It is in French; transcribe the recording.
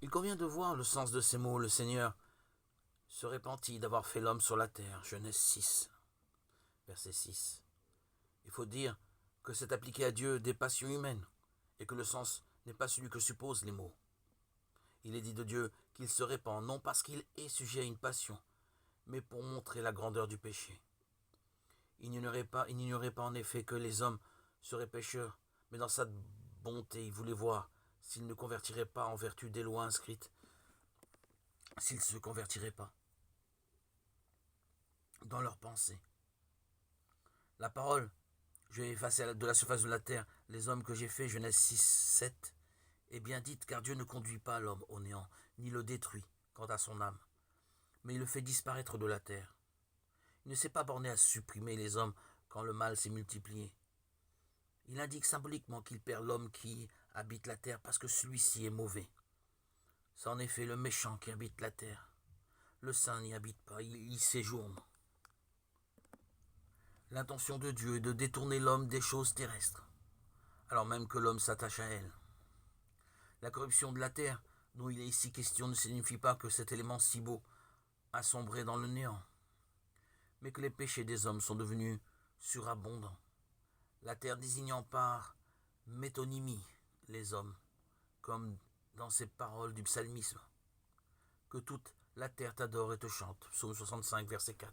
Il convient de voir le sens de ces mots. Le Seigneur se repentit d'avoir fait l'homme sur la terre. Genèse 6, verset 6. Il faut dire que c'est appliqué à Dieu des passions humaines et que le sens n'est pas celui que supposent les mots. Il est dit de Dieu qu'il se répand non parce qu'il est sujet à une passion, mais pour montrer la grandeur du péché. Il n'ignorait pas en effet que les hommes seraient pécheurs, mais dans sa bonté, il voulait voir s'ils ne convertiraient pas en vertu des lois inscrites, s'ils ne se convertiraient pas dans leurs pensées. La parole, je vais effacer de la surface de la terre les hommes que j'ai faits, Genèse 6, 7, est bien dite, car Dieu ne conduit pas l'homme au néant, ni le détruit quant à son âme, mais il le fait disparaître de la terre. Il ne s'est pas borné à supprimer les hommes quand le mal s'est multiplié. Il indique symboliquement qu'il perd l'homme qui habite la terre parce que celui-ci est mauvais. C'est en effet le méchant qui habite la terre. Le saint n'y habite pas, il y séjourne. L'intention de Dieu est de détourner l'homme des choses terrestres, alors même que l'homme s'attache à elles. La corruption de la terre, dont il est ici question, ne signifie pas que cet élément si beau a sombré dans le néant, mais que les péchés des hommes sont devenus surabondants. La terre désignant par métonymie les hommes, comme dans ces paroles du psalmisme. Que toute la terre t'adore et te chante. Psaume 65, verset 4.